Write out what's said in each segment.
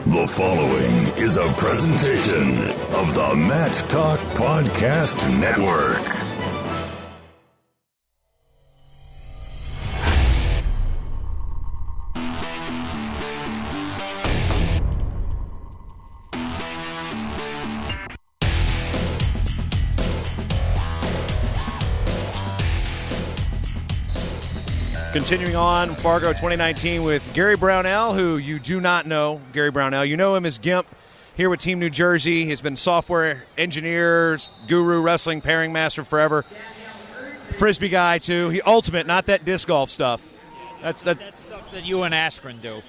The following is a presentation of the Mat Talk Podcast Network. Continuing on, Fargo 2019 with Gary Brownell, who you do not know. Gary Brownell, you know him as Gimp, here with Team New Jersey. He's been software engineer, guru, wrestling, pairing master forever. Frisbee guy, too. He ultimate, not that disc golf stuff. That's stuff that you and Askren do.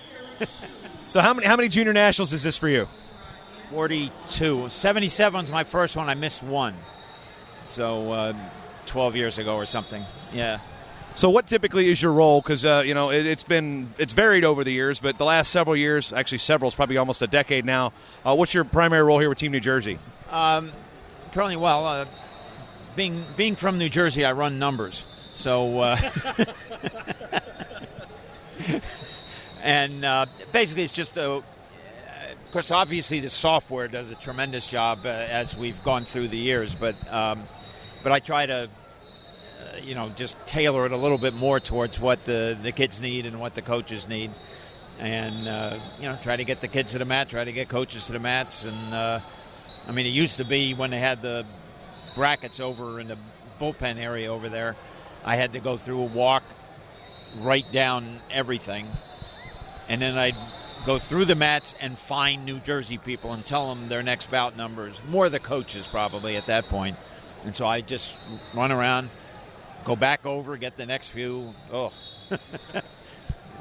So how many junior nationals is this for you? 42. 77 was my first one. I missed one. So 12 years ago or something. Yeah. So what typically is your role? Because, it's varied over the years, but the last several years, actually several, it's probably almost a decade now. What's your primary role here with Team New Jersey? Currently, being from New Jersey, I run numbers. So, and basically it's just, of course, obviously the software does a tremendous job as we've gone through the years, but I try to just tailor it a little bit more towards what the kids need and what the coaches need. And, try to get the kids to the mat, try to get coaches to the mats. And, it used to be when they had the brackets over in the bullpen area over there, I had to go through a walk, write down everything. And then I'd go through the mats and find New Jersey people and tell them their next bout numbers. More the coaches probably at that point. And so I just run around, go back over, get the next few.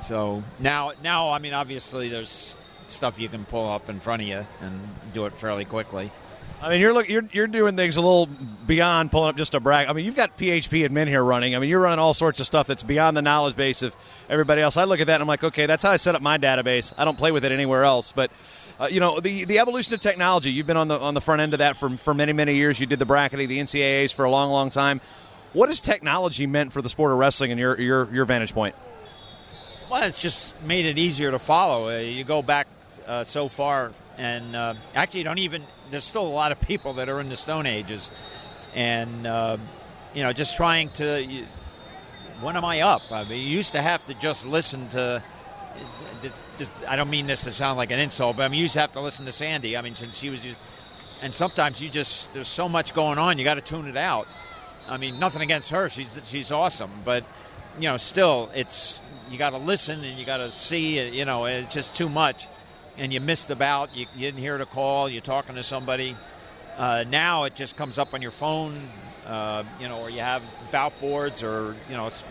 So now, obviously there's stuff you can pull up in front of you and do it fairly quickly. You're doing things a little beyond pulling up just a bracket. You've got PHP admin here running. You're running all sorts of stuff that's beyond the knowledge base of everybody else. I look at that and I'm like, okay, that's how I set up my database. I don't play with it anywhere else. But the evolution of technology. You've been on the front end of that for many, many years. You did the bracketing, the NCAAs for a long, long time. What has technology meant for the sport of wrestling in your vantage point? Well, it's just made it easier to follow. You go back so far, and actually you don't even – there's still a lot of people that are in the Stone Ages. And, just trying to – when am I up? You used to have to just listen to – I don't mean this to sound like an insult, but you used to have to listen to Sandy. Since she was – and sometimes you just – there's so much going on, you got to tune it out. Nothing against her. She's awesome. But, still, it's you got to listen and you got to see. It's just too much. And you missed the bout. You didn't hear the call. You're talking to somebody. Now it just comes up on your phone, or you have bout boards or,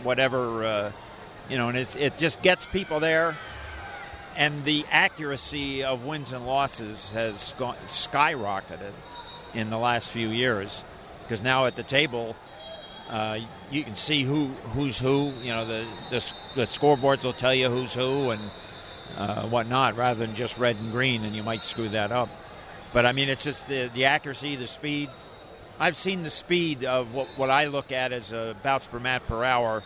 whatever, and it just gets people there. And the accuracy of wins and losses has skyrocketed in the last few years. Because now at the table, you can see who's who. The scoreboards will tell you who's who and whatnot, rather than just red and green, and you might screw that up. But it's just the accuracy, the speed. I've seen the speed of what I look at as bouts per mat per hour,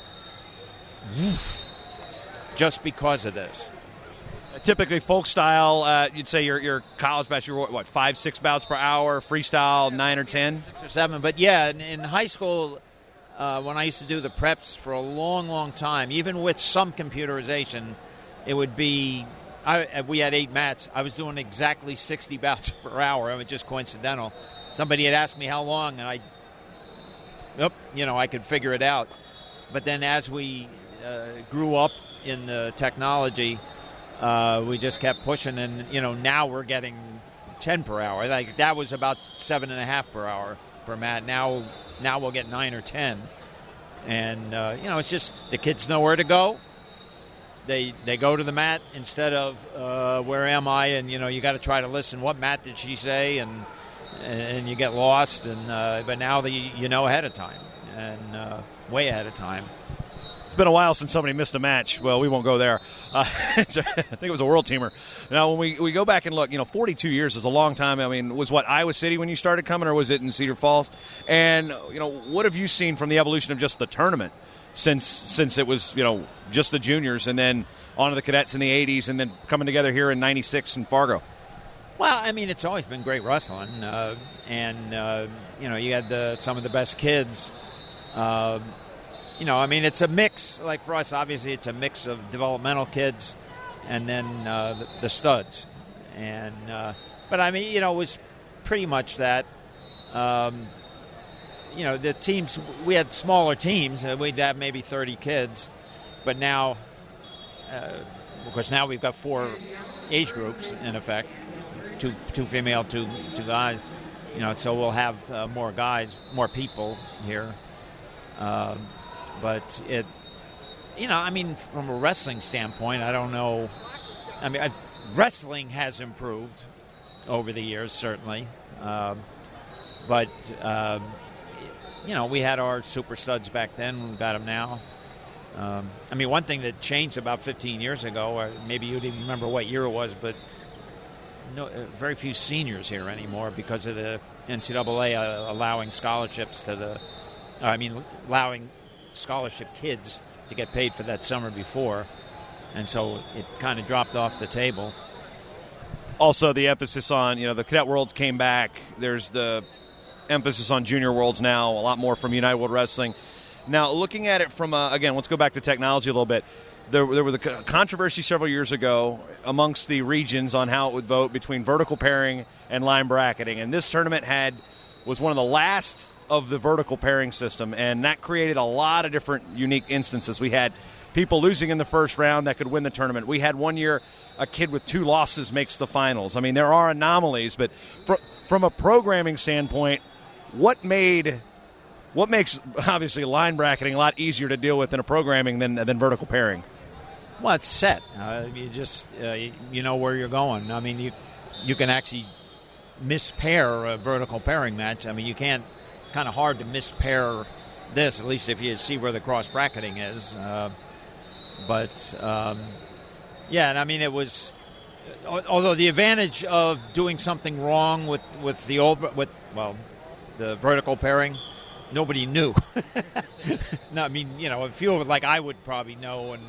just because of this. Typically folk style, you'd say your college bouts, you're 5-6 bouts per hour, freestyle 9 or 10? 6 or 7, but yeah, in high school, when I used to do the preps for a long, long time, even with some computerization, it would be, we had 8 mats, I was doing exactly 60 bouts per hour. It was just coincidental. Somebody had asked me how long, and I could figure it out. But then as we grew up in the technology, we just kept pushing, and now we're getting 10 per hour. Like that was about 7.5 per hour per mat. Now we'll get 9 or 10, and it's just the kids know where to go. They go to the mat instead of where am I, and you got to try to listen. What mat did she say, and you get lost. And but now ahead of time, and way ahead of time. It's been a while since somebody missed a match. Well, we won't go there. I think it was a world teamer. Now, when we go back and look, 42 years is a long time. Was what Iowa City when you started coming, or was it in Cedar Falls? And, what have you seen from the evolution of just the tournament since it was just the juniors, and then on to the cadets in the 80s, and then coming together here in '96 in Fargo. Well, I mean, it's always been great wrestling, and you had some of the best kids. I mean, it's a mix. Like for us, obviously, it's a mix of developmental kids and then the studs. And but I mean, it was pretty much that. The teams, we had smaller teams. We'd have maybe 30 kids, but now, of course, now we've got 4 age groups in effect. Two female, two guys, so we'll have more guys, more people here. But it, I mean, from a wrestling standpoint, I don't know. I mean, wrestling has improved over the years, certainly. But we had our super studs back then. We've got them now. I mean, one thing that changed about 15 years ago, or maybe you didn't remember what year it was, but very few seniors here anymore because of the NCAA allowing scholarships allowing scholarship kids to get paid for that summer before, and so it kind of dropped off the table. Also, the emphasis on the Cadet Worlds came back. There's the emphasis on Junior Worlds now, a lot more from United World Wrestling. Now, looking at it from again, let's go back to technology a little bit. There was a controversy several years ago amongst the regions on how it would vote between vertical pairing and line bracketing. And this tournament was one of the last of the vertical pairing system, and that created a lot of different unique instances. We had people losing in the first round that could win the tournament. We had one year a kid with 2 losses makes the finals. I mean, there are anomalies, but from a programming standpoint, what makes obviously line bracketing a lot easier to deal with in a programming than vertical pairing? Well, it's set. You just you know where you're going. I mean, you can actually mispair a vertical pairing match. I mean, you can't. It's kind of hard to mispair this, at least if you see where the cross bracketing is. But and I mean, it was. Although the advantage of doing something wrong with the vertical pairing, nobody knew. No, I mean, a few of it, like I would probably know, and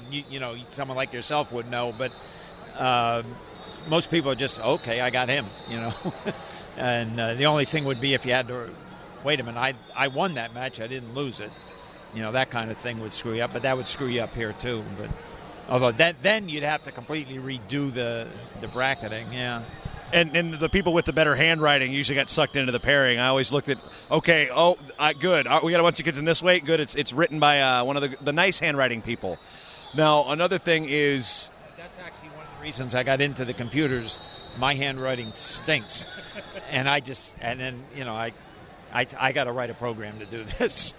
someone like yourself would know, but most people are just, okay, I got him, and the only thing would be if you had to, wait a minute, I won that match, I didn't lose it, that kind of thing would screw you up, but that would screw you up here too. But although then you'd have to completely redo the bracketing, yeah. And the people with the better handwriting usually got sucked into the pairing. I always looked at, good. We got a bunch of kids in this weight. Good. It's written by one of the nice handwriting people. Now, another thing is... That's actually one of the reasons I got into the computers. My handwriting stinks. And I got to write a program to do this.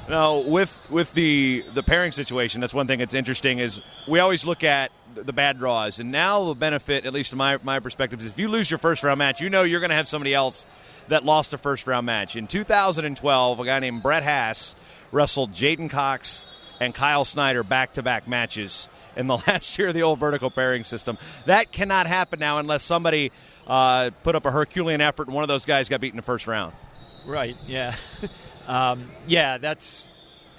Now, with the pairing situation, that's one thing that's interesting is we always look at the bad draws. And now the benefit, at least in my perspective, is if you lose your first-round match, you're going to have somebody else that lost a first-round match. In 2012, a guy named Brett Haas wrestled Jaden Cox and Kyle Snyder back-to-back matches in the last year of the old vertical pairing system. That cannot happen now unless somebody put up a Herculean effort and one of those guys got beat in the first round. Right, yeah. That's,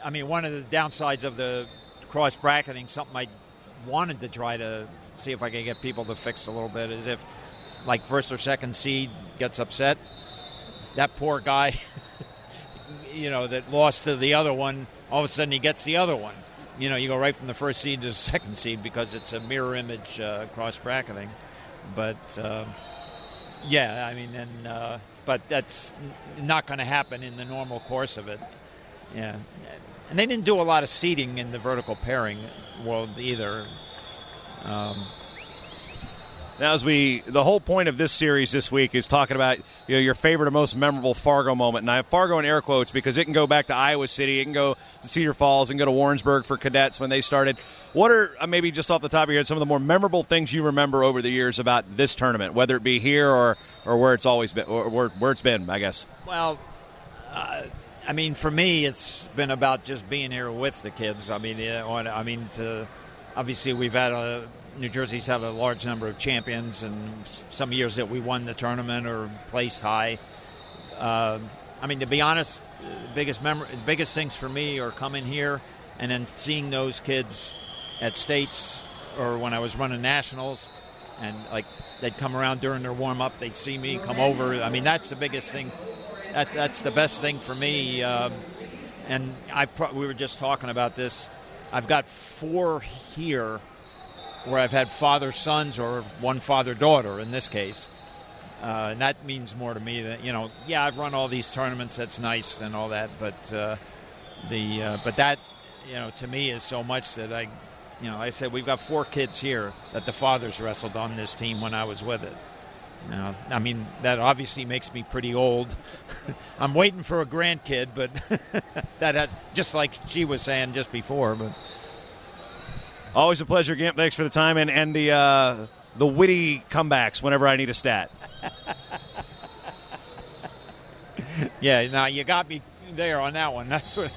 I mean, one of the downsides of the cross-bracketing, something I wanted to try to see if I could get people to fix a little bit, is if, like, first or second seed gets upset, that poor guy, that lost to the other one, all of a sudden he gets the other one. You go right from the first seed to the second seed because it's a mirror image cross-bracketing. But, but that's not going to happen in the normal course of it. Yeah. And they didn't do a lot of seeding in the vertical pairing world either. Now, the whole point of this series this week is talking about your favorite or most memorable Fargo moment. And I have Fargo in air quotes because it can go back to Iowa City, it can go to Cedar Falls, and go to Warrensburg for cadets when they started. What are, maybe just off the top of your head, some of the more memorable things you remember over the years about this tournament, whether it be here or where it's always been, or where it's been, I guess? Well, I mean, for me, it's been about just being here with the kids. I mean, obviously we've had New Jersey's had a large number of champions, and some years that we won the tournament or placed high. I mean, to be honest, the biggest things for me are coming here and then seeing those kids at states or when I was running nationals, and like they'd come around during their warm up, they'd see me come over. I mean, that's the biggest thing. That's the best thing for me. And we were just talking about this. I've got 4 here where I've had father-sons or one father-daughter in this case. And that means more to me than, I've run all these tournaments. That's nice and all that. But but that, to me is so much that I said we've got 4 kids here that the fathers wrestled on this team when I was with it. I mean, that obviously makes me pretty old. I'm waiting for a grandkid, but that has, just like she was saying just before. But always a pleasure, Gimp. Thanks for the time and the witty comebacks whenever I need a stat. Yeah, now you got me there on that one. That's what.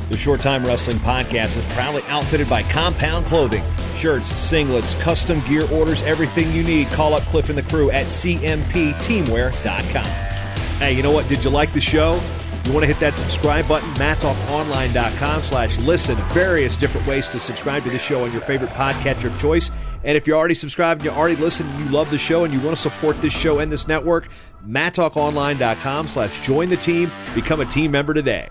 The Short Time Wrestling Podcast is proudly outfitted by Compound Clothing. Shirts, singlets, custom gear orders, everything you need. Call up Cliff and the crew at cmpteamwear.com. Hey, you know what? Did you like the show? You want to hit that subscribe button? MatTalkOnline.com/listen. Various different ways to subscribe to the show on your favorite podcatcher of choice. And if you're already subscribed, you already listened, and you love the show, and you want to support this show and this network, MatTalkOnline.com/join the team. Become a team member today.